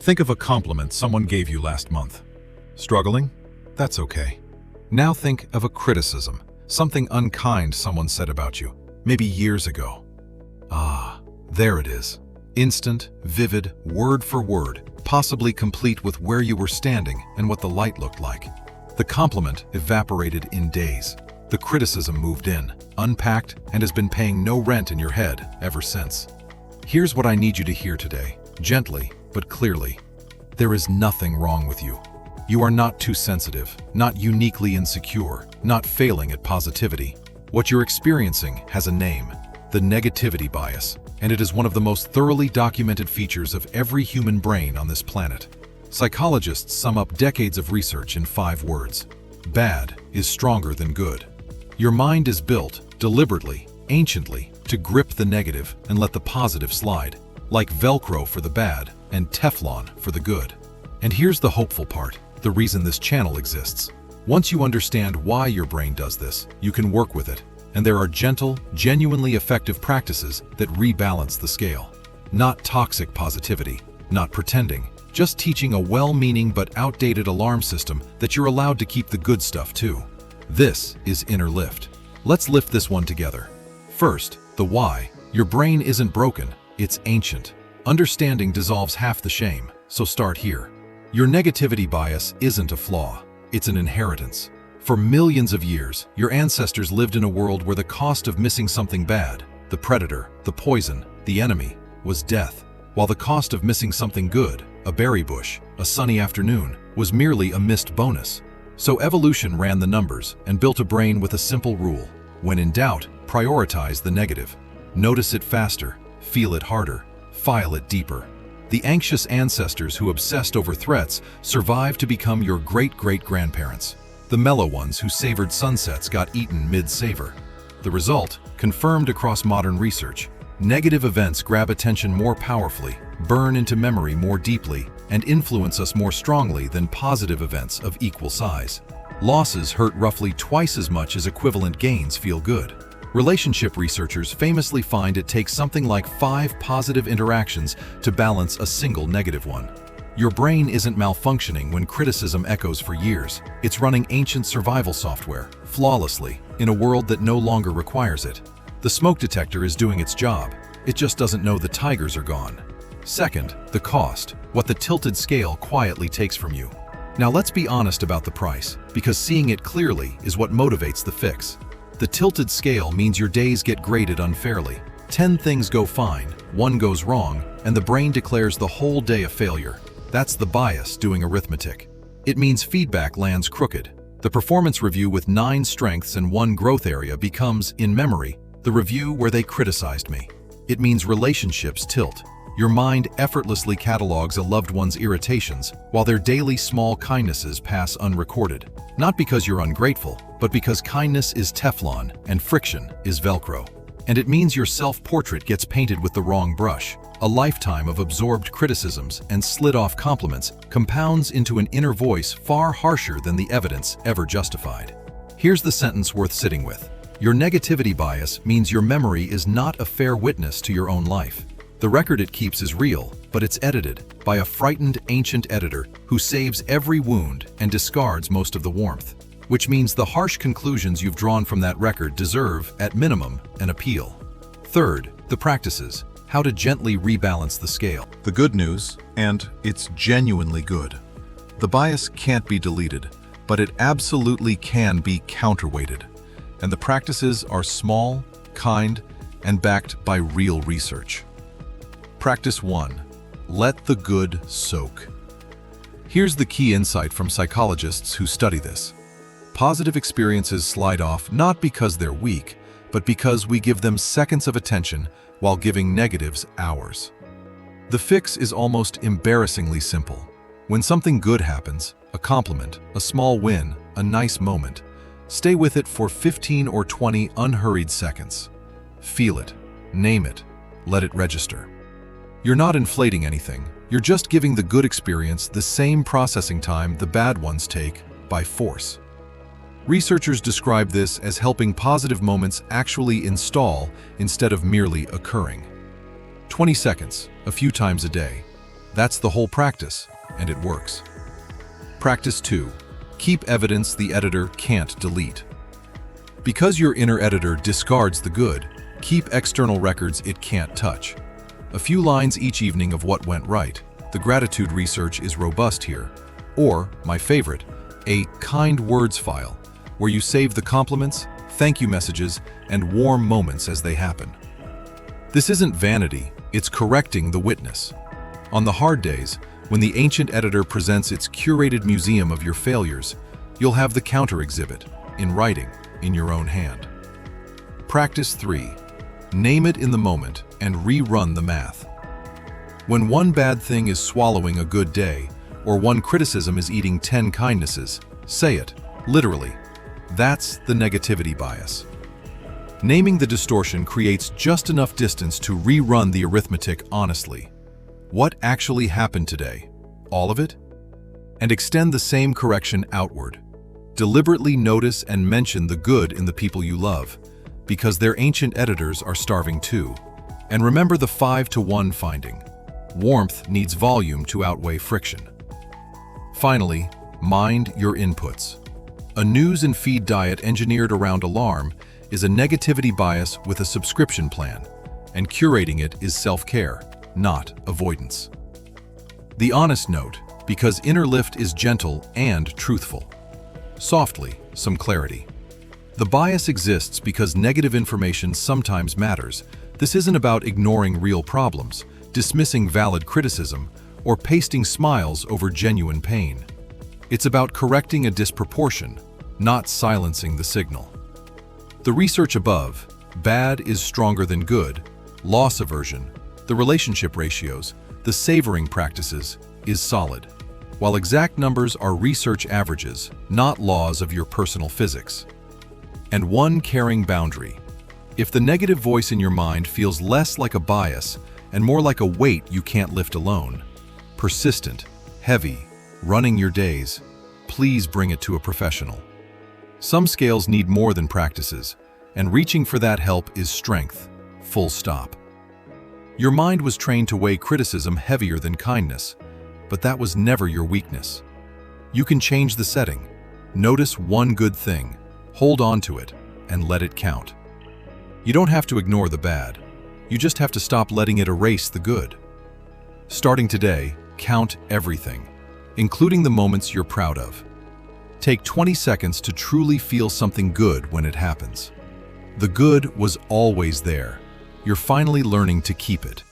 Think of a compliment someone gave you last month. Struggling? That's okay. Now think of a criticism, something unkind someone said about you, maybe years ago. Ah, there it is. Instant, vivid, word for word, possibly complete with where you were standing and what the light looked like. The compliment evaporated in days. The criticism moved in, unpacked, and has been paying no rent in your head ever since. Here's what I need you to hear today, gently but clearly. There is nothing wrong with you. You are not too sensitive, not uniquely insecure, not failing at positivity. What you're experiencing has a name, the negativity bias, and it is one of the most thoroughly documented features of every human brain on this planet. Psychologists sum up decades of research in 5 words. Bad is stronger than good. Your mind is built, deliberately, anciently, to grip the negative and let the positive slide, like Velcro for the bad and Teflon for the good. And here's the hopeful part, the reason this channel exists. Once you understand why your brain does this, you can work with it. And there are gentle, genuinely effective practices that rebalance the scale. Not toxic positivity, not pretending, just teaching a well-meaning but outdated alarm system that you're allowed to keep the good stuff too. This is Inner Lift. Let's lift this one together. First, the why. Your brain isn't broken, it's ancient. Understanding dissolves half the shame, so start here. Your negativity bias isn't a flaw, it's an inheritance. For millions of years, your ancestors lived in a world where the cost of missing something bad, the predator, the poison, the enemy, was death, while the cost of missing something good, a berry bush, a sunny afternoon, was merely a missed bonus. So evolution ran the numbers and built a brain with a simple rule. When in doubt, prioritize the negative. Notice it faster, feel it harder, file it deeper. The anxious ancestors who obsessed over threats survived to become your great-great-grandparents. The mellow ones who savored sunsets got eaten mid-savor. The result, confirmed across modern research, negative events grab attention more powerfully, burn into memory more deeply, and influence us more strongly than positive events of equal size. Losses hurt roughly twice as much as equivalent gains feel good. Relationship researchers famously find it takes something like 5 positive interactions to balance a single negative one. Your brain isn't malfunctioning when criticism echoes for years. It's running ancient survival software, flawlessly, in a world that no longer requires it. The smoke detector is doing its job. It just doesn't know the tigers are gone. Second, the cost, what the tilted scale quietly takes from you. Now let's be honest about the price, because seeing it clearly is what motivates the fix. The tilted scale means your days get graded unfairly. 10 things go fine, 1 goes wrong, and the brain declares the whole day a failure. That's the bias doing arithmetic. It means feedback lands crooked. The performance review with 9 strengths and 1 growth area becomes, in memory, the review where they criticized me. It means relationships tilt. Your mind effortlessly catalogs a loved one's irritations, while their daily small kindnesses pass unrecorded. Not because you're ungrateful, but because kindness is Teflon and friction is Velcro. And it means your self-portrait gets painted with the wrong brush. A lifetime of absorbed criticisms and slid-off compliments compounds into an inner voice far harsher than the evidence ever justified. Here's the sentence worth sitting with. Your negativity bias means your memory is not a fair witness to your own life. The record it keeps is real, but it's edited by a frightened ancient editor who saves every wound and discards most of the warmth. Which means the harsh conclusions you've drawn from that record deserve, at minimum, an appeal. Third, the practices. How to gently rebalance the scale. The good news, and it's genuinely good. The bias can't be deleted, but it absolutely can be counterweighted. And the practices are small, kind, and backed by real research. Practice 1. Let the good soak. Here's the key insight from psychologists who study this. Positive experiences slide off not because they're weak, but because we give them seconds of attention while giving negatives hours. The fix is almost embarrassingly simple. When something good happens, a compliment, a small win, a nice moment, stay with it for 15 or 20 unhurried seconds. Feel it, name it, let it register. You're not inflating anything, you're just giving the good experience the same processing time the bad ones take by force. Researchers describe this as helping positive moments actually install instead of merely occurring. 20 seconds, a few times a day. That's the whole practice, and it works. Practice 2. Keep evidence the editor can't delete. Because your inner editor discards the good, keep external records it can't touch. A few lines each evening of what went right. The gratitude research is robust here. Or, my favorite, a kind words file, where you save the compliments, thank you messages, and warm moments as they happen. This isn't vanity, it's correcting the witness. On the hard days, when the ancient editor presents its curated museum of your failures, you'll have the counter exhibit, in writing, in your own hand. Practice 3. Name it in the moment and rerun the math. When one bad thing is swallowing a good day, or one criticism is eating 10 kindnesses, say it, literally. That's the negativity bias. Naming the distortion creates just enough distance to rerun the arithmetic honestly. What actually happened today? All of it? And extend the same correction outward. Deliberately notice and mention the good in the people you love, because their ancient editors are starving too. And remember the 5-to-1 finding. Warmth needs volume to outweigh friction. Finally, mind your inputs. A news and feed diet engineered around alarm is a negativity bias with a subscription plan, and curating it is self-care, not avoidance. The honest note, because inner lift is gentle and truthful. Softly, some clarity. The bias exists because negative information sometimes matters. This isn't about ignoring real problems, dismissing valid criticism, or pasting smiles over genuine pain. It's about correcting a disproportion, not silencing the signal. The research above, bad is stronger than good, loss aversion, the relationship ratios, the savoring practices, is solid, while exact numbers are research averages, not laws of your personal physics. And one caring boundary. If the negative voice in your mind feels less like a bias and more like a weight you can't lift alone, persistent, heavy, running your days, please bring it to a professional. Some scales need more than practices, and reaching for that help is strength, full stop. Your mind was trained to weigh criticism heavier than kindness, but that was never your weakness. You can change the setting. Notice one good thing, hold on to it, and let it count. You don't have to ignore the bad. You just have to stop letting it erase the good. Starting today, count everything, including the moments you're proud of. Take 20 seconds to truly feel something good when it happens. The good was always there. You're finally learning to keep it.